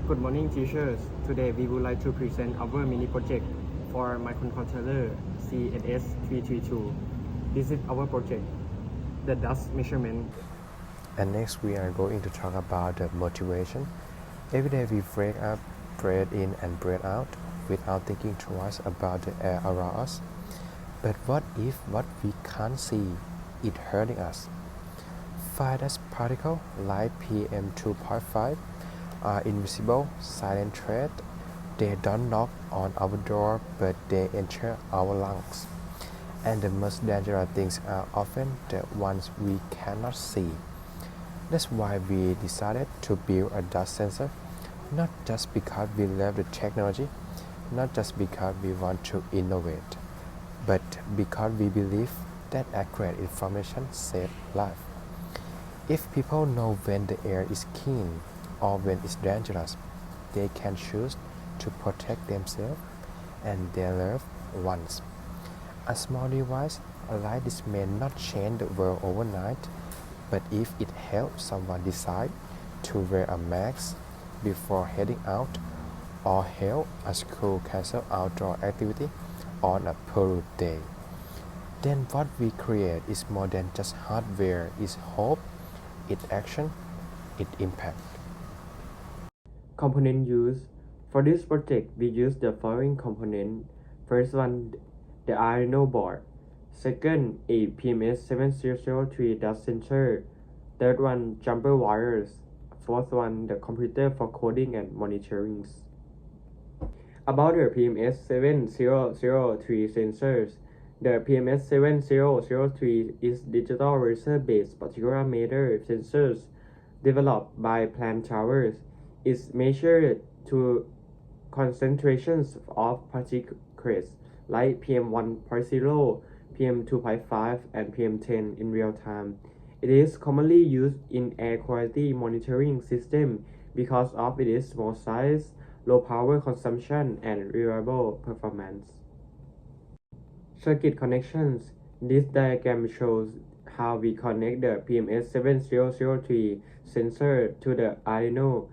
Good morning, teachers. Today we would like to present our mini project for Microcontroller CSS332. This is our project, the dust measurement. And next we are going to talk about the motivation. Every day we breathe up, breathe in and breathe out without thinking twice about the air around us. But what if what we can't see is hurting us? Five dust particles like PM2.5 are invisible, silent threat. They don't knock on our door, but they enter our lungs. And the most dangerous things are often the ones we cannot see. That's why we decided to build a dust sensor, not just because we love the technology, not just because we want to innovate, but because we believe that accurate information saves life. If people know when the air is clean or when it's dangerous, they can choose to protect themselves and their loved ones. A small device like this may not change the world overnight, but if it helps someone decide to wear a mask before heading out or help a school cancel outdoor activity on a polluted day, then what we create is more than just hardware. It's hope, it's action, it's impact. Component use. For this project, we use the following component. First one, the Arduino board. Second, a PMS7003 Dust sensor. Third one, jumper wires. Fourth one, the computer for coding and monitoring. About the PMS7003 sensors, the PMS7003 is digital laser-based particulate sensors developed by Plant Towers. It measured to concentrations of particulates like PM1.0, PM2.5, and PM10 in real time. It is commonly used in air quality monitoring system because of its small size, low power consumption, and reliable performance. Circuit connections. This diagram shows how we connect the PMS7003 sensor to the Arduino.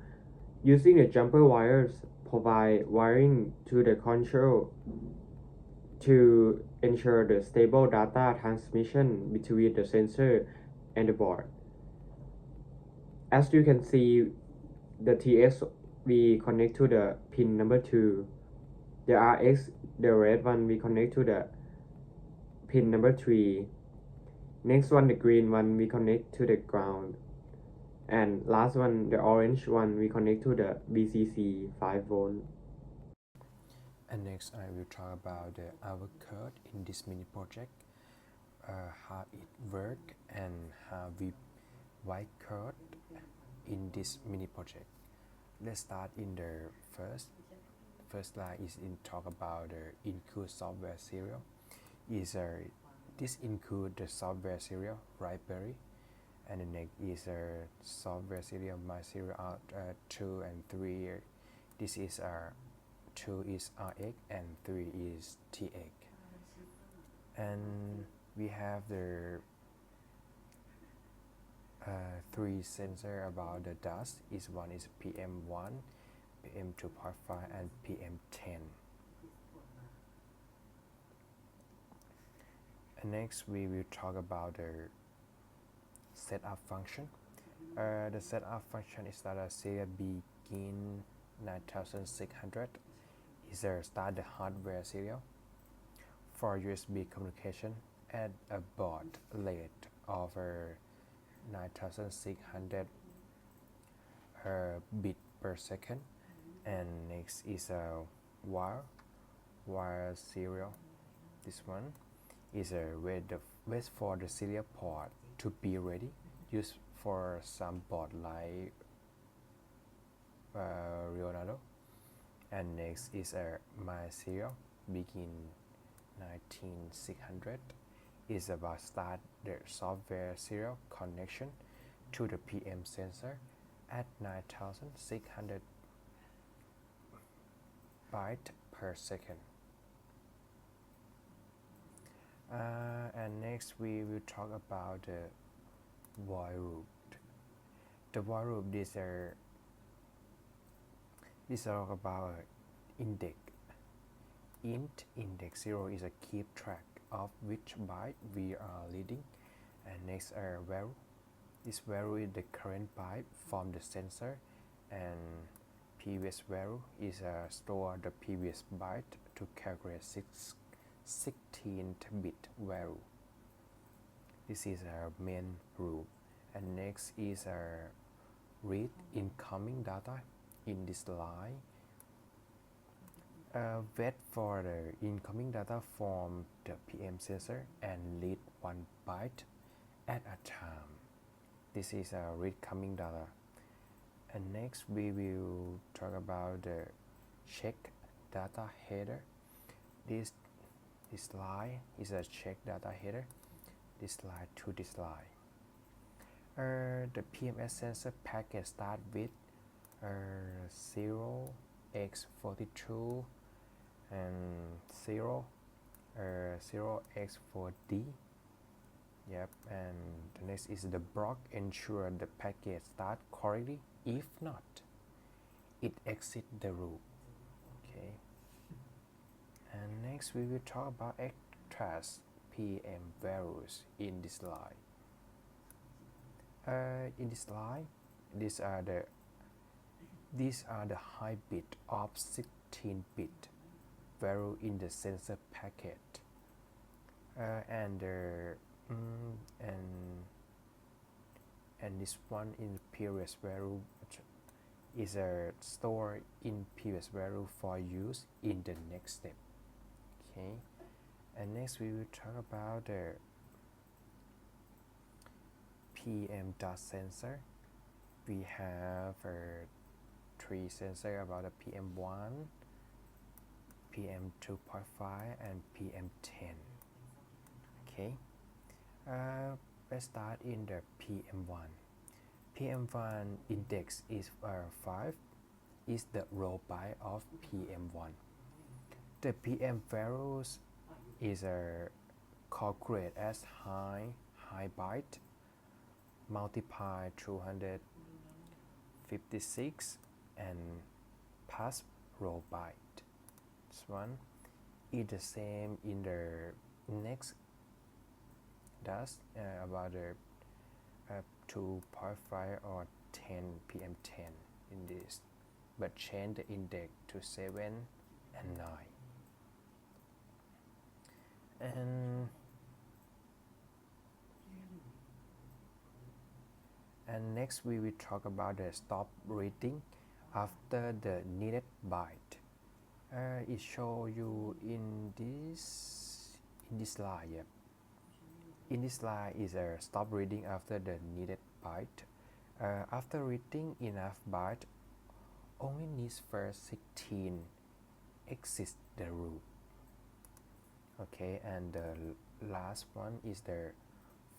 Using the jumper wires, provide wiring to the control to ensure the stable data transmission between the sensor and the board. As you can see, the TX we connect to the pin number 2. The RX, the red one, we connect to the pin number 3. Next one, the green one, we connect to the ground. And last one, the orange one, we connect to the VCC 5 volt. And next I will talk about our code in this mini project, how it works and how we write code in this mini project. Let's start in the first line is in talk about the include software serial. This include the software serial library, and the next is software serial my serial out 2 and 3. This is 2 is RX and 3 is TX. And we have the 3 sensor about the dust. One is PM1, PM2.5 and PM10. And next we will talk about the setup function. The setup function is that a serial begin 9600 is start the hardware serial. For USB communication, add a baud rate of 9600 bit per second. And next is a wire serial. This one is wait for the serial port to be ready. Used for some board like Leonardo. And next is my serial begin 19600 is about start the software serial connection to the PM sensor at 9600 byte per second. And next we will talk about the while loop. The while loop is This is all about index. Index 0 is a keep track of which byte we are reading, and next value. This value is the current byte from the sensor, and previous value is store the previous byte to calculate 16-bit value. This is our main rule, and next is read incoming data in this line. Wait for the incoming data from the PM sensor and read 1 byte at a time. This is read coming data. And next we will talk about the check data header. This line is a check data header. This line to this line. The PMS sensor packet start with 0x42 and 0x4D. Yep, and the next is the block. Ensure the packet start correctly. If not, it exit the loop. Okay. And next we will talk about extras PM values in this line. In this line, these are the high bit of 16-bit value in the sensor packet, and this one in previous value is stored in previous value for use in the next step. Okay, and next we will talk about the PM dust sensor. We have 3 sensors about the PM1, PM2.5 and PM10. Okay, let's start in the PM1. PM1 index is 5, is the row byte of PM1. The PM values is calculated as high byte multiply 256 and pass row byte. This one is the same in the next dust about the 2.5 or 10 PM10 in this, but change the index to 7 and 9. And next we will talk about the stop reading after the needed byte. It show you in this slide. Yep. In this slide is a stop reading after the needed byte. After reading enough byte, only needs first 16 exit the loop. Okay, and the last one is the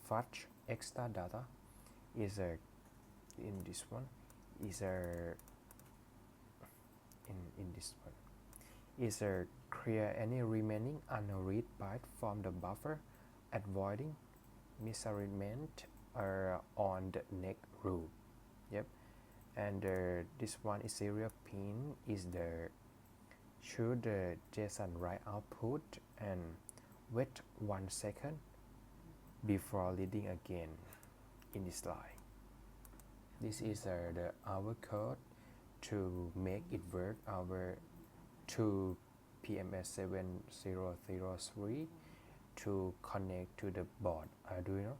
fetch extra data. Is in this one is in this one is clear any remaining unread byte from the buffer, avoiding misalignment on the next loop. Yep, and this one is serial pin is the should the JSON write output and wait 1 second before reading again. In this slide, this is our code to make it work our to PMS7003 to connect to the board Arduino.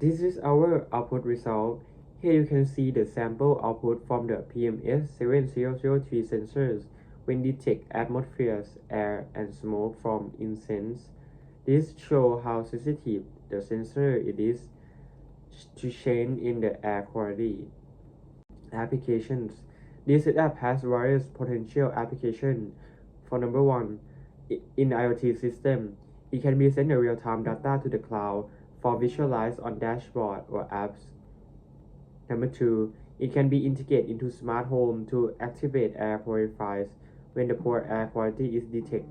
This is our output result. Here you can see the sample output from the PMS7003 sensors when detect atmospheres, air, and smoke from incense. This shows how sensitive the sensor it is to change in the air quality. Applications. This setup has various potential applications. For number 1, in IoT system. It can be sent the real-time data to the cloud for visualize on dashboard or apps. Number 2, it can be integrated into smart home to activate air purifiers when the poor air quality is detected.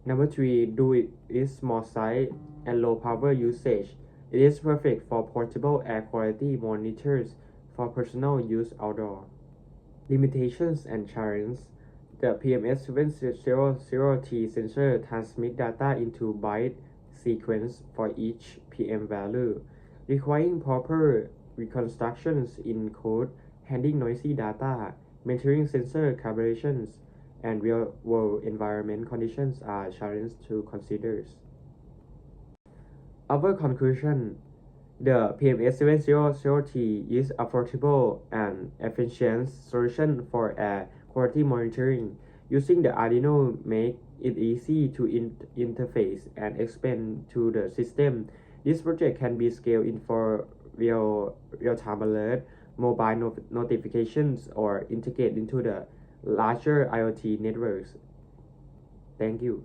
Number 3, do it is small size and low power usage. It is perfect for portable air quality monitors for personal use outdoor. Limitations and challenges. The PMS7003 sensor transmits data into byte sequence for each PM value, requiring proper reconstructions in code, handling noisy data, maintaining sensor calibrations, and real-world environment conditions are challenges to consider. Our conclusion: the PMS7003 is affordable and efficient solution for air quality monitoring. Using the Arduino make it easy to interface and expand to the system. This project can be scaled in for real-time alert, mobile notifications, or integrate into the larger IoT networks. Thank you.